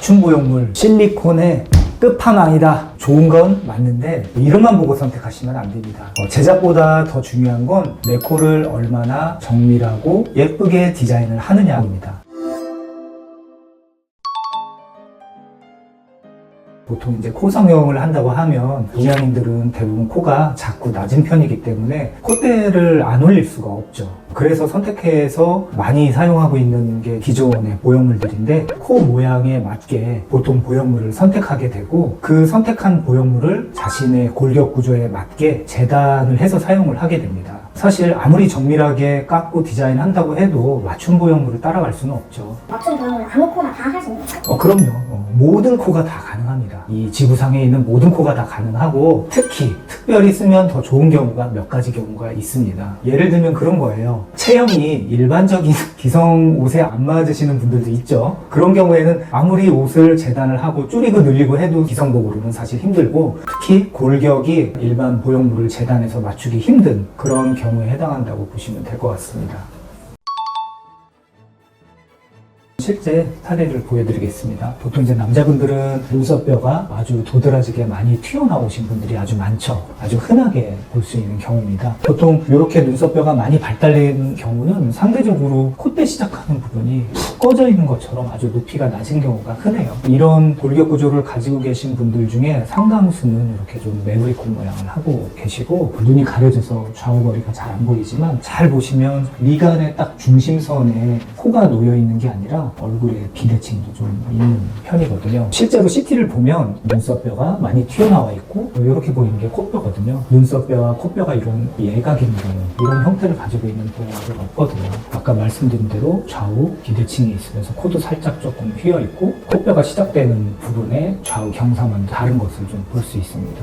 맞춤 보형물 실리콘의 끝판왕이다. 좋은 건 맞는데 이름만 보고 선택하시면 안 됩니다. 제작보다 더 중요한 건 내 코를 얼마나 정밀하고 예쁘게 디자인을 하느냐입니다. 보통 이제 코 성형을 한다고 하면 동양인들은 대부분 코가 작고 낮은 편이기 때문에 콧대를 안 올릴 수가 없죠. 그래서 선택해서 많이 사용하고 있는 게 기존의 보형물들인데 코 모양에 맞게 보통 보형물을 선택하게 되고 그 선택한 보형물을 자신의 골격 구조에 맞게 재단을 해서 사용을 하게 됩니다. 사실 아무리 정밀하게 깎고 디자인한다고 해도 맞춤 보형물을 따라갈 수는 없죠. 맞춤 보형물 아무 코나 다 할 수 있는 거예요? 그럼요. 모든 코가 다 가능합니다. 이 지구상에 있는 모든 코가 다 가능하고 특별히 쓰면 더 좋은 경우가 몇 가지 경우가 있습니다. 예를 들면 그런 거예요. 체형이 일반적인 기성 옷에 안 맞으시는 분들도 있죠. 그런 경우에는 아무리 옷을 재단을 하고 줄이고 늘리고 해도 기성복으로는 사실 힘들고 특히 골격이 일반 보형물을 재단해서 맞추기 힘든 그런 경우에 해당한다고 보시면 될 것 같습니다. 실제 사례를 보여드리겠습니다. 보통 이제 남자분들은 눈썹뼈가 아주 도드라지게 많이 튀어나오신 분들이 아주 많죠. 아주 흔하게 볼 수 있는 경우입니다. 보통 이렇게 눈썹뼈가 많이 발달된 경우는 상대적으로 콧대 시작하는 부분이 툭 꺼져 있는 것처럼 아주 높이가 낮은 경우가 흔해요. 이런 골격 구조를 가지고 계신 분들 중에 상당수는 이렇게 좀 매부리 콧 모양을 하고 계시고 눈이 가려져서 좌우거리가 잘 안 보이지만 잘 보시면 미간의 딱 중심선에 코가 놓여 있는 게 아니라 얼굴에 비대칭도 좀 있는 편이거든요. 실제로 CT를 보면 눈썹뼈가 많이 튀어나와 있고 이렇게 보이는 게 코뼈거든요. 눈썹뼈와 코뼈가 이런 예각인 이런 형태를 가지고 있는 보형물은 없거든요. 아까 말씀드린 대로 좌우 비대칭이 있으면서 코도 살짝 조금 휘어 있고 코뼈가 시작되는 부분에 좌우 경사만 다른 것을 좀 볼 수 있습니다.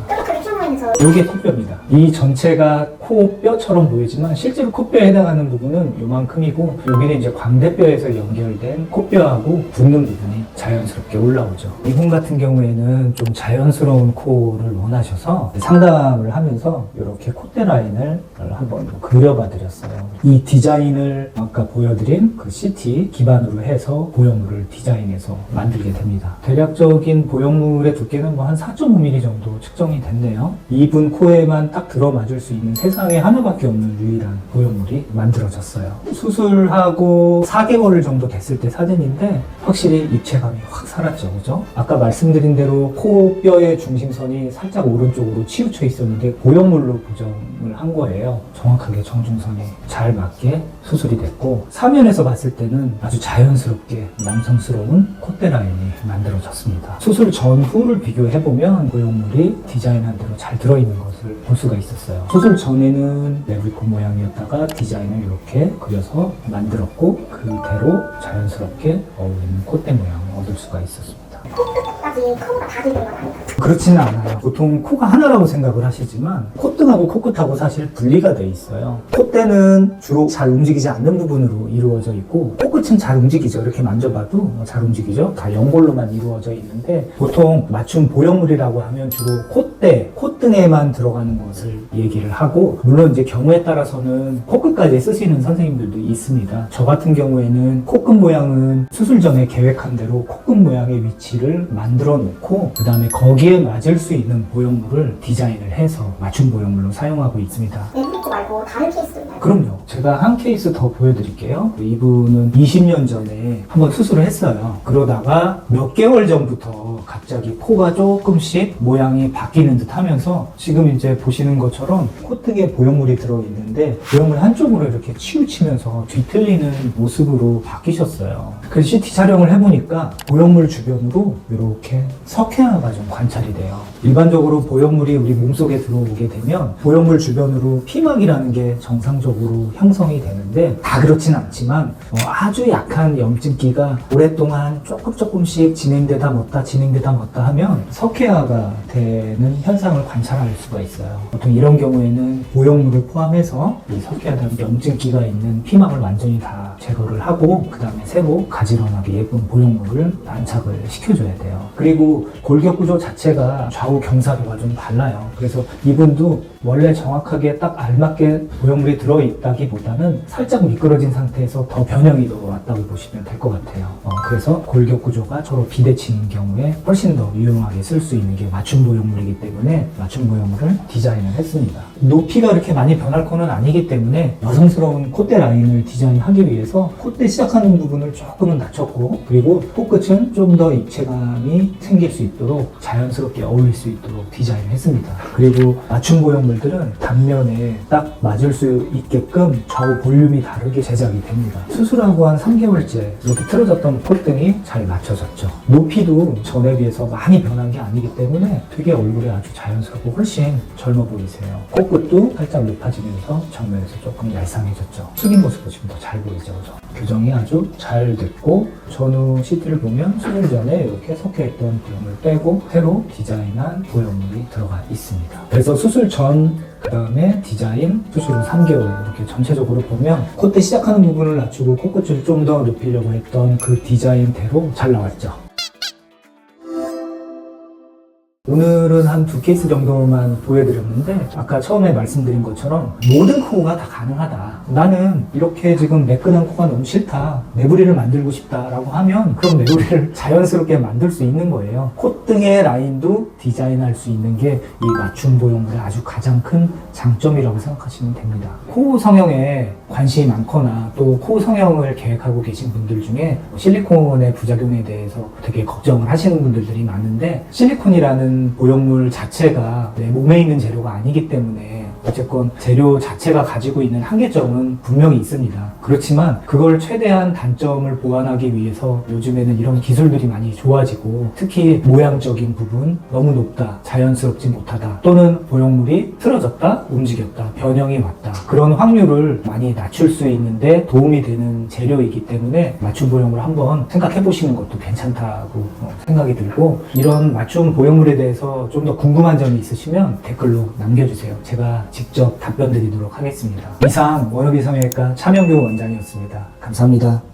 이게 코뼈입니다. 이 전체가 코뼈처럼 보이지만 실제로 코뼈에 해당하는 부분은 요만큼이고 여기는 이제 광대뼈에서 연결된 코뼈하고 붙는 부분이 자연스럽게 올라오죠. 이분 같은 경우에는 좀 자연스러운 코를 원하셔서 상담을 하면서 이렇게 콧대 라인을 한번 그려봐 드렸어요. 이 디자인을 아까 보여드린 그 CT 기반으로 해서 보형물을 디자인해서 만들게 됩니다. 대략적인 보형물의 두께는 뭐 한 4.5mm 정도 측정이 됐네요. 이분 코에만 딱 들어맞을 수 있는 세상에 하나밖에 없는 유일한 보형물이 만들어졌어요. 수술하고 4개월 정도 됐을 때 사진인데 확실히 입체감이 확 살았죠, 그죠? 아까 말씀드린 대로 코뼈의 중심선이 살짝 오른쪽으로 치우쳐 있었는데 보형물로 고정을 한 거예요. 정확하게 정중선에 잘 맞게 수술이 됐고 사면에서 봤을 때는 아주 자연스럽게 남성스러운 콧대 라인이 만들어졌습니다. 수술 전후를 비교해보면 보형물이 디자인한 대로 잘 들어있는 것을 볼 수가 있었어요. 수술 전에는 매부리 콧 모양이었다가 디자인을 이렇게 그려서 만들었고 그대로 자연스럽게 어울리는 콧대 모양을 얻을 수가 있었습니다. 코끝까지 코가 다 들린 건 아닌가요? 그렇지는 않아요. 보통 코가 하나라고 생각을 하시지만 콧등하고 코끝하고 사실 분리가 돼 있어요. 콧대는 주로 잘 움직이지 않는 부분으로 이루어져 있고 코끝은 잘 움직이죠. 이렇게 만져봐도 잘 움직이죠. 다 연골로만 이루어져 있는데 보통 맞춤 보형물이라고 하면 주로 콧대, 콧등에만 들어가는 것을 얘기를 하고 물론 이제 경우에 따라서는 코끝까지 쓰시는 선생님들도 있습니다. 저 같은 경우에는 코끝 모양은 수술 전에 계획한 대로 코끝 모양의 위치를 만들어 놓고 그 다음에 거기에 맞을 수 있는 보형물을 디자인을 해서 맞춤 보형물로 사용하고 있습니다. 매부리 코 말고 다른 케이스도 있나요? 그럼요. 제가 한 케이스 더 보여드릴게요. 이분은 20년 전에 한번 수술을 했어요. 그러다가 몇 개월 전부터 갑자기 코가 조금씩 모양이 바뀌는 듯 하면서 지금 이제 보시는 것처럼 콧등에 보형물이 들어있는데 보형물 한쪽으로 이렇게 치우치면서 뒤틀리는 모습으로 바뀌셨어요. 그래서 CT 촬영을 해보니까 보형물 주변으로 이렇게 석회화가 좀 관찰이 돼요. 일반적으로 보형물이 우리 몸속에 들어오게 되면 보형물 주변으로 피막이라는 게 정상적으로 형성이 되는데 다 그렇진 않지만 아주 약한 염증기가 오랫동안 조금씩 진행되다 멎다 하면 석회화가 되는 현상을 관찰할 수가 있어요. 보통 이런 경우에는 보형물을 포함해서 이 석회화된 염증기가 있는 피막을 완전히 다 제거를 하고 그 다음에 새로 가지런하게 예쁜 보형물을 안착을 시켜줘야 돼요. 그리고 골격 구조 자체가 좌우 경사도가 좀 달라요. 그래서 이분도 원래 정확하게 딱 알맞게 보형물이 들어있다기보다는 살짝 미끄러진 상태에서 더 변형이 더 왔다고 보시면 될 것 같아요. 그래서 골격 구조가 서로 비대칭인 경우에 훨씬 더 유용하게 쓸 수 있는 게 맞춤 보형물이기 때문에 맞춤 보형물을 디자인을 했습니다. 높이가 이렇게 많이 변할 거는 아니기 때문에 여성스러운 콧대 라인을 디자인하기 위해서 콧대 시작하는 부분을 조금은 낮췄고, 그리고 코끝은 좀 더 입체감이 생길 수 있도록 자연스럽게 어울릴 수 있도록 디자인을 했습니다. 그리고 맞춤 보형물들은 단면에 딱 맞을 수 있게끔 좌우 볼륨이 다르게 제작이 됩니다. 수술하고 한 3개월째 이렇게 틀어졌던 콧등이 잘 맞춰졌죠. 높이도 전에 비해서 많이 변한 게 아니기 때문에 되게 얼굴에 아주 자연스럽고 훨씬 젊어 보이세요. 코끝도 살짝 높아지면서 정면에서 조금 얄쌍해졌죠. 숙인 모습 보시면 더 잘 보이죠. 그죠? 교정이 아주 잘 됐고, 전후 CT를 보면 수술 전에 이렇게 섞여있던 보형물 빼고 새로 디자인한 보형물이 들어가 있습니다. 그래서 수술 전, 그 다음에 디자인, 수술 후 3개월 이렇게 전체적으로 보면 콧대 시작하는 부분을 낮추고 코끝을 좀 더 높이려고 했던 그 디자인대로 잘 나왔죠. 오늘은 한 2케이스 정도만 보여드렸는데, 아까 처음에 말씀드린 것처럼 모든 코가 다 가능하다. 나는 이렇게 지금 매끈한 코가 너무 싫다, 매부리를 만들고 싶다라고 하면 그럼 매부리를 자연스럽게 만들 수 있는 거예요. 콧등의 라인도 디자인할 수 있는 게 이 맞춤 보형물의 아주 가장 큰 장점이라고 생각하시면 됩니다. 코 성형에 관심이 많거나 또 코 성형을 계획하고 계신 분들 중에 실리콘의 부작용에 대해서 되게 걱정을 하시는 분들이 많은데, 실리콘이라는 보형물 자체가 내 몸에 있는 재료가 아니기 때문에 어쨌건 재료 자체가 가지고 있는 한계점은 분명히 있습니다. 그렇지만 그걸 최대한 단점을 보완하기 위해서 요즘에는 이런 기술들이 많이 좋아지고, 특히 모양적인 부분 너무 높다, 자연스럽지 못하다, 또는 보형물이 틀어졌다, 움직였다, 변형이 왔다, 그런 확률을 많이 낮출 수 있는데 도움이 되는 재료이기 때문에 맞춤 보형물 한번 생각해 보시는 것도 괜찮다고 생각이 들고, 이런 맞춤 보형물에 대해서 좀 더 궁금한 점이 있으시면 댓글로 남겨주세요. 제가 직접 답변 드리도록 하겠습니다. 이상 원어비 성형외과 차명규 원장이었습니다. 감사합니다.